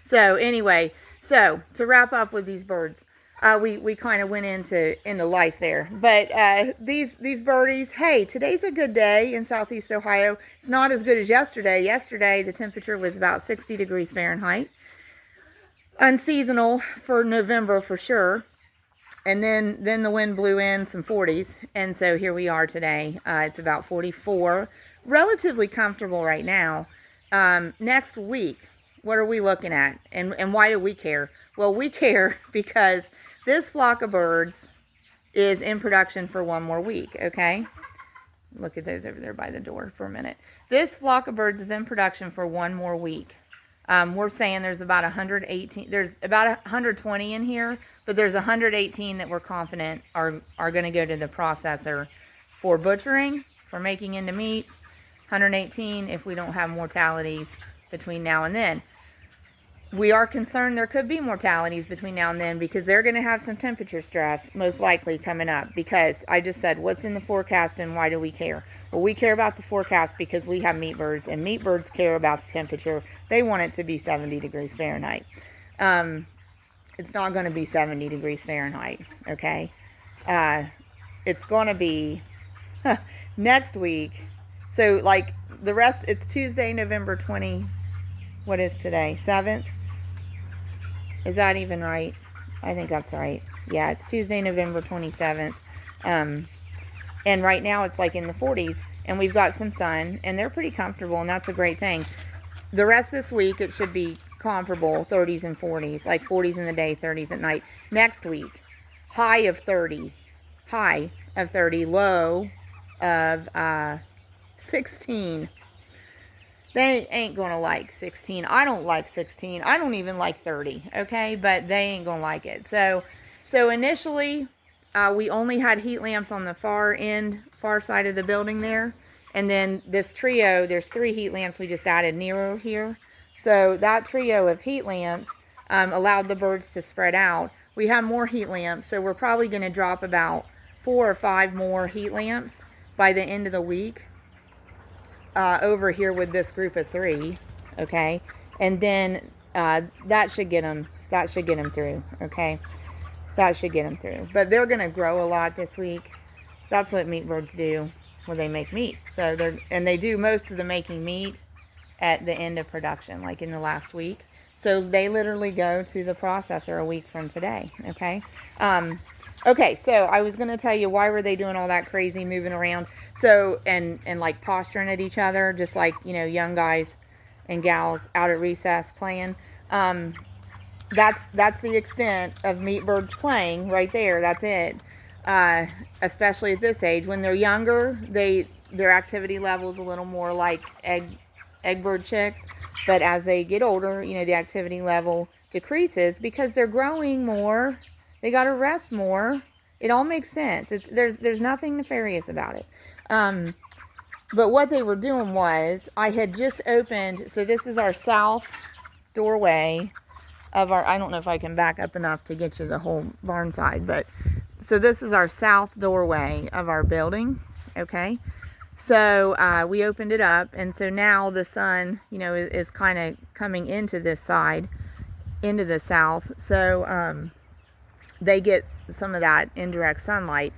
So anyway, so to wrap up with these birds, we kind of went into life there. But these birdies, hey, today's a good day in Southeast Ohio. It's not as good as yesterday. Yesterday the temperature was about 60 degrees Fahrenheit. Unseasonal for November for sure. And then the wind blew in some 40s, and so here we are today. It's about 44, relatively comfortable right now. Next week, what are we looking at, and why do we care? Well, we care because this flock of birds is in production for one more week, okay? Look at those over there by the door for a minute. This flock of birds is in production for one more week. We're saying there's about 118, there's about 120 in here, but there's 118 that we're confident are going to go to the processor for butchering, for making into meat. 118 if we don't have mortalities between now and then. We are concerned there could be mortalities between now and then because they're going to have some temperature stress most likely coming up, because I just said what's in the forecast and why do we care? Well, we care about the forecast because we have meat birds, and meat birds care about the temperature. They want it to be 70 degrees Fahrenheit. It's not going to be 70 degrees Fahrenheit, okay? It's going to be next week. So like the rest, it's Tuesday, November 20, what is today? 7th? Is that even right? I think that's right. Yeah, it's Tuesday, November 27th. And right now it's like in the 40s, and we've got some sun, and they're pretty comfortable, and that's a great thing. The rest of this week, it should be comparable, 30s and 40s, like 40s in the day, 30s at night. Next week, high of 30, low of 16. They ain't going to like 16. I don't like 16. I don't even like 30, okay? But they ain't going to like it. So initially, we only had heat lamps on the far side of the building there. And then this trio, there's 3 heat lamps we just added nearer here. So that trio of heat lamps allowed the birds to spread out. We have more heat lamps, so we're probably going to drop about 4 or 5 more heat lamps by the end of the week. Over here with this group of 3, okay, and then that should get them through, okay, that should get them through. But they're gonna grow a lot this week. That's what meat birds do when they make meat. So they do most of the making meat at the end of production, like in the last week. So they literally go to the processor a week from today, okay. Okay, so I was going to tell you, why were they doing all that crazy moving around? So, and like posturing at each other, just like, you know, young guys and gals out at recess playing. That's the extent of meat birds playing right there. That's it. Especially at this age. When they're younger, their activity level is a little more like egg bird chicks. But as they get older, you know, the activity level decreases because they're growing more. They got to rest more. It all makes sense. There's nothing nefarious about it. But what they were doing was, I had just opened, so this is our south doorway of our, I don't know if I can back up enough to get you the whole barn side, but so this is our south doorway of our building, okay? So we opened it up, and so now the sun, you know, is kind of coming into this side, into the south. So they get some of that indirect sunlight.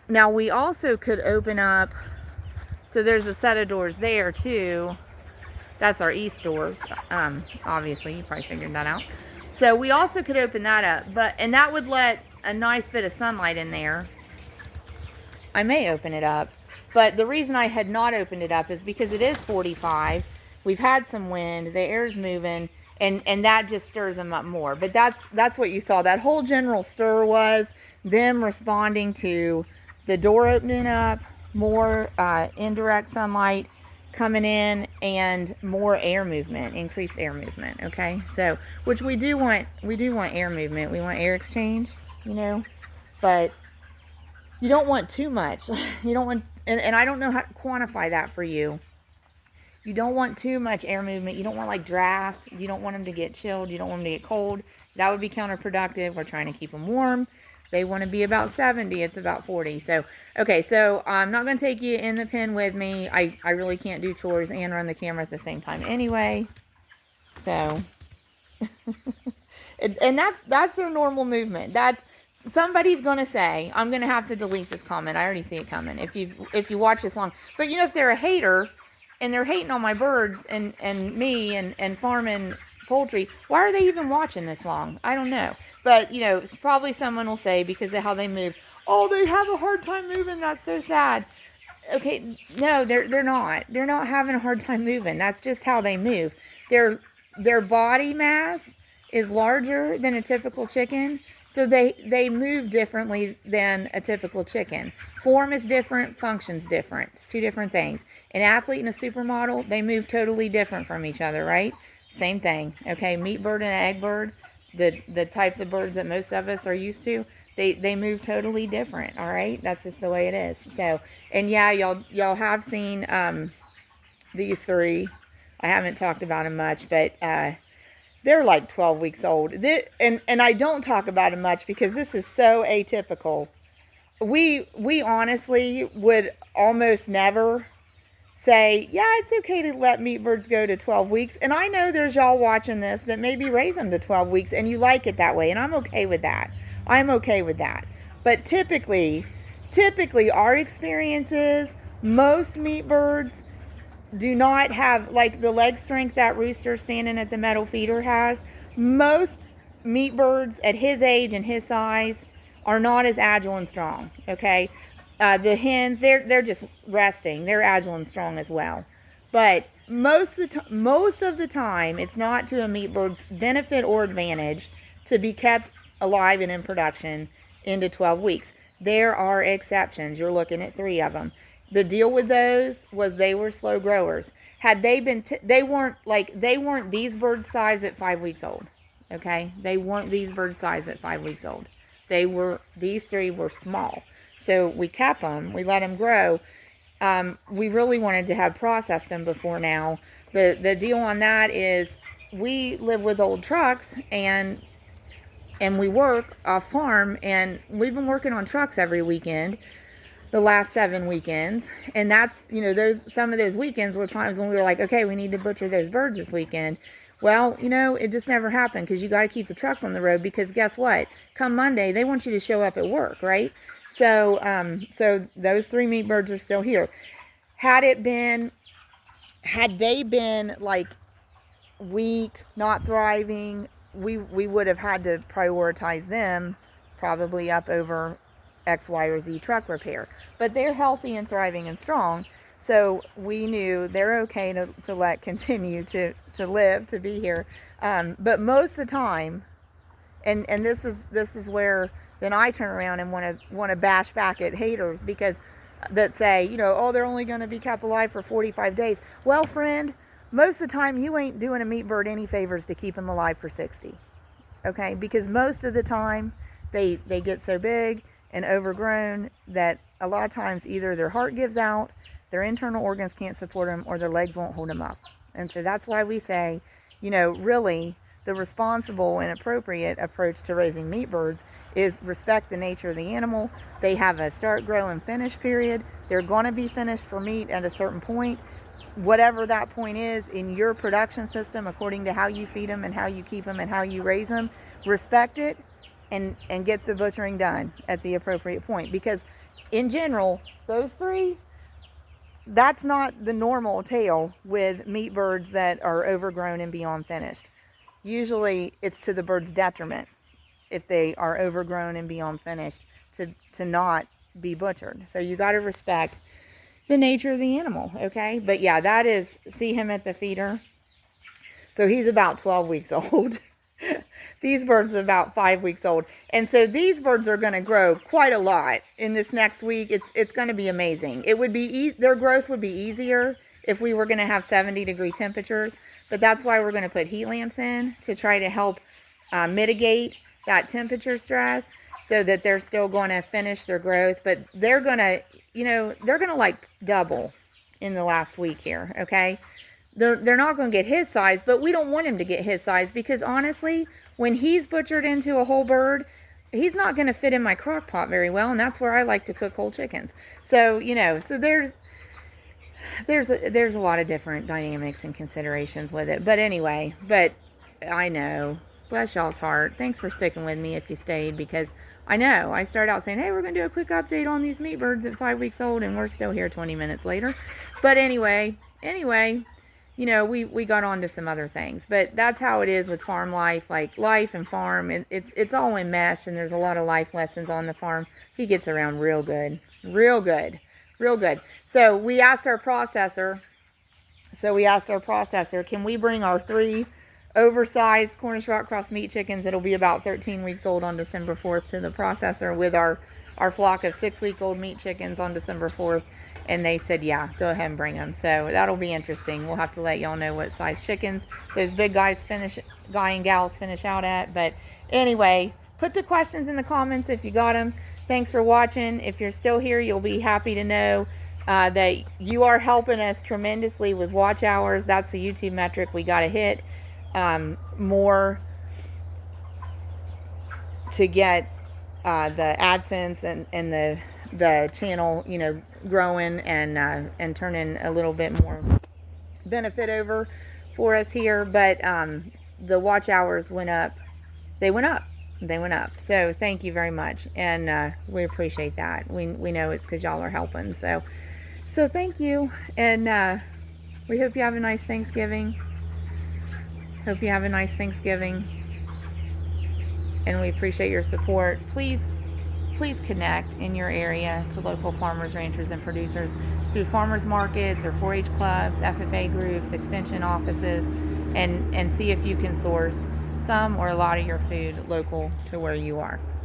Now we also could open up, so there's a set of doors there too. That's our east doors. Obviously, you probably figured that out. So we also could open that up, and that would let a nice bit of sunlight in there. I may open it up, but the reason I had not opened it up is because it is 45. We've had some wind, the air's moving, and that just stirs them up more. But that's what you saw. That whole general stir was them responding to the door opening up, more indirect sunlight coming in, and more air movement, increased air movement, okay? So, which we do want air movement. We want air exchange, you know, but you don't want too much. You don't want, and I don't know how to quantify that for you. You don't want too much air movement. You don't want like draft. You don't want them to get chilled. You don't want them to get cold. That would be counterproductive. We're trying to keep them warm. They want to be about 70. It's about 40. So, okay. So I'm not going to take you in the pen with me. I really can't do chores and run the camera at the same time anyway. So And that's their normal movement. That's somebody's going to say, I'm going to have to delete this comment. I already see it coming. If you watch this long, but if they're a hater and they're hating on my birds and me and farming poultry, why are they even watching this long? I don't know. But it's probably someone will say because of how they move. Oh, they have a hard time moving. That's so sad. Okay, no, they're not. They're not having a hard time moving. That's just how they move. Their body mass is larger than a typical chicken, so they move differently than a typical chicken. Form is different, function's different. It's two different things. An athlete and a supermodel, they move totally different from each other, right? Same thing. Okay, meat bird and egg bird, the types of birds that most of us are used to, they move totally different. All right, that's just the way it is. So, and yeah, y'all have seen these three. I haven't talked about them much, but they're like 12 weeks old. And I don't talk about them much because this is so atypical. We honestly would almost never say, yeah, it's okay to let meat birds go to 12 weeks. And I know there's y'all watching this that maybe raise them to 12 weeks and you like it that way. And I'm okay with that. I'm okay with that. But typically our experience is most meat birds do not have like the leg strength that rooster standing at the metal feeder has. Most meat birds at his age and his size are not as agile and strong. Okay, the hens, they're just resting. They're agile and strong as well. But most of the time, it's not to a meat bird's benefit or advantage to be kept alive and in production into 12 weeks. There are exceptions. You're looking at 3 of them. The deal with those was they were slow growers. Had they been, they weren't these birds' size at 5 weeks old. Okay, they weren't these birds' size at 5 weeks old. These 3 were small. So we kept them, we let them grow. We really wanted to have processed them before now. The deal on that is we live with old trucks and we work off farm, and we've been working on trucks every weekend the last 7 weekends. And that's, some of those weekends were times when we were like, okay, we need to butcher those birds this weekend. Well, it just never happened because you got to keep the trucks on the road because guess what? Come Monday, they want you to show up at work, right? So, so those 3 meat birds are still here. Had they been like weak, not thriving, we would have had to prioritize them probably up over X, Y, or Z truck repair. But they're healthy and thriving and strong. So we knew they're okay to let continue to live, to be here. But most of the time, and this is where then I turn around and want to bash back at haters because that say, oh, they're only going to be kept alive for 45 days. Well, friend, most of the time you ain't doing a meat bird any favors to keep them alive for 60. Okay, because most of the time they get so big and overgrown that a lot of times either their heart gives out, their internal organs can't support them, or their legs won't hold them up. And so that's why we say, really the responsible and appropriate approach to raising meat birds is respect the nature of the animal. They have a start, grow, and finish period. They're going to be finished for meat at a certain point. Whatever that point is in your production system, according to how you feed them and how you keep them and how you raise them, respect it and get the butchering done at the appropriate point. Because in general, those 3, that's not the normal tale with meat birds that are overgrown and beyond finished. Usually it's to the bird's detriment if they are overgrown and beyond finished to not be butchered. So you got to respect the nature of the animal, okay? But yeah, that is, see him at the feeder. So he's about 12 weeks old. These birds are about 5 weeks old. And so these birds are going to grow quite a lot in this next week. It's going to be amazing. It would be their growth would be easier if we were going to have 70-degree temperatures. But that's why we're going to put heat lamps in to try to help mitigate that temperature stress so that they're still going to finish their growth. But they're going to, they're going to like double in the last week here, okay? They're not going to get his size, but we don't want him to get his size because honestly, when he's butchered into a whole bird, he's not going to fit in my crock pot very well, and that's where I like to cook whole chickens. So, so there's a lot of different dynamics and considerations with it. But anyway, I know. Bless y'all's heart. Thanks for sticking with me if you stayed, because I know I started out saying, hey, we're going to do a quick update on these meat birds at 5 weeks old, and we're still here 20 minutes later. But anyway, we got on to some other things. But that's how it is with farm life, like life and farm. It's all enmeshed, and there's a lot of life lessons on the farm. He gets around real good, real good, real good. So we asked our processor, can we bring our 3 oversized Cornish rock cross meat chickens? It'll be about 13 weeks old on December 4th to the processor with our flock of 6-week-old meat chickens on December 4th. And they said, yeah, go ahead and bring them. So that'll be interesting. We'll have to let y'all know what size chickens those big guy and gals finish out at. But anyway, put the questions in the comments if you got them. Thanks for watching. If you're still here, you'll be happy to know that you are helping us tremendously with watch hours. That's the YouTube metric we got to hit more to get the AdSense and the channel, growing and turning a little bit more benefit over for us here. But the watch hours went up. They went up. So thank you very much, and we appreciate that. We know it's because y'all are helping. So thank you, and we hope you have a nice Thanksgiving. And we appreciate your support. Please connect in your area to local farmers, ranchers, and producers through farmers markets or 4-H clubs, FFA groups, extension offices, and see if you can source some or a lot of your food local to where you are.